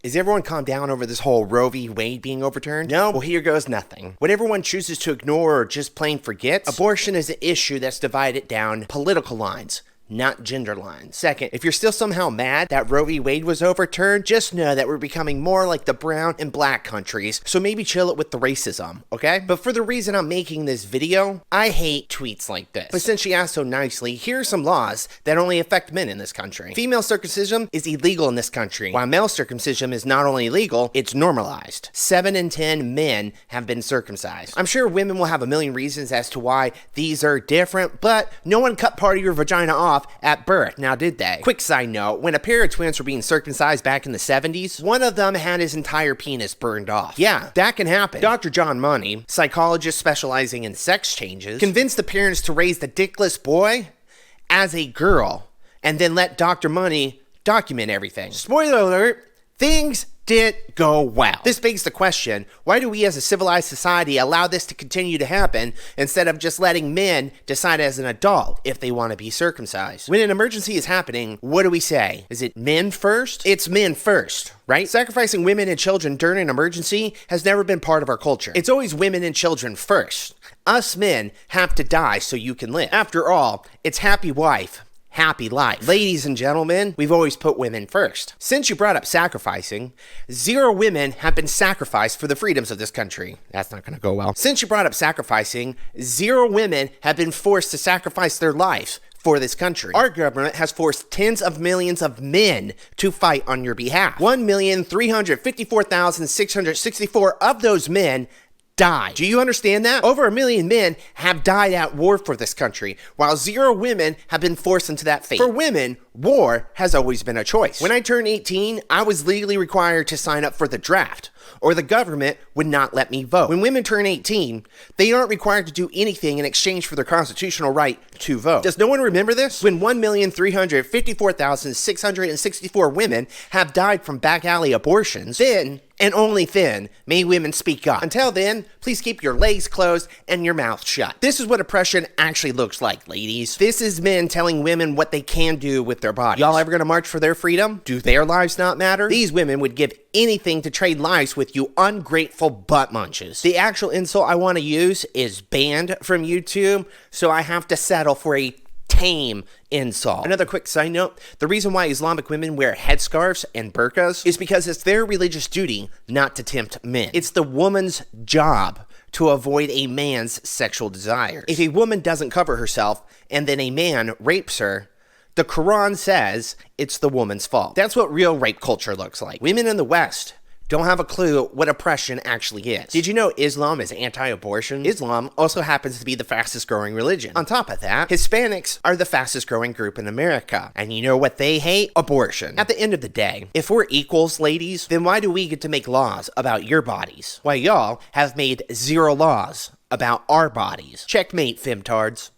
Is everyone calmed down over this whole Roe v. Wade being overturned? No? Well, here goes nothing. What everyone chooses to ignore or just plain forgets, abortion is an issue that's divided down political lines, not gender lines. Second, if you're still somehow mad that Roe v. Wade was overturned, just know that we're becoming more like the brown and black countries, so maybe chill it with the racism, okay? But for the reason I'm making this video, I hate tweets like this. But since she asked so nicely, here are some laws that only affect men in this country. Female circumcision is illegal in this country, while male circumcision is not only legal, it's normalized. 7 in 10 men have been circumcised. I'm sure women will have a million reasons as to why these are different, but no one cut part of your vagina off at birth, now did they? Quick side note, when a pair of twins were being circumcised back in the 70s, one of them had his entire penis burned off. Yeah, that can happen. Dr. John Money, psychologist specializing in sex changes, convinced the parents to raise the dickless boy as a girl, and then let Dr. Money document everything. Spoiler alert, things didn't go well. This begs the question, why do we as a civilized society allow this to continue to happen instead of just letting men decide as an adult if they want to be circumcised? When an emergency is happening, what do we say? Is it men first? It's men first, right? Sacrificing women and children during an emergency has never been part of our culture. It's always women and children first. Us men have to die so you can live. After all, it's happy wife, happy life. Ladies and gentlemen, we've always put women first. Since you brought up sacrificing, 0 women have been sacrificed for the freedoms of this country. That's not gonna go well. Since you brought up sacrificing, 0 women have been forced to sacrifice their lives for this country. Our government has forced tens of millions of men to fight on your behalf. 1,354,664 of those men died. Do you understand that? Over 1 million men have died at war for this country, while 0 women have been forced into that fate. For women, war has always been a choice. When I turned 18, I was legally required to sign up for the draft, or the government would not let me vote. When women turn 18, they aren't required to do anything in exchange for their constitutional right to vote. Does no one remember this? When 1,354,664 women have died from back alley abortions, then and only then may women speak up. Until then, please keep your legs closed and your mouth shut. This is what oppression actually looks like, ladies. This is men telling women what they can do with their bodies. Y'all ever gonna march for their freedom? Do their lives not matter? These women would give anything to trade lives with you ungrateful butt munches. The actual insult I want to use is banned from YouTube, so I have to settle for a tame insult. Another quick side note, the reason why Islamic women wear headscarves and burqas is because it's their religious duty not to tempt men. It's the woman's job to avoid a man's sexual desires. If a woman doesn't cover herself and then a man rapes her, the Quran says it's the woman's fault. That's what real rape culture looks like. Women in the West don't have a clue what oppression actually is. Did you know Islam is anti-abortion? Islam also happens to be the fastest growing religion. On top of that, Hispanics are the fastest growing group in America. And you know what they hate? Abortion. At the end of the day, if we're equals, ladies, then why do we get to make laws about your bodies? While y'all have made 0 laws about our bodies. Checkmate, femtards.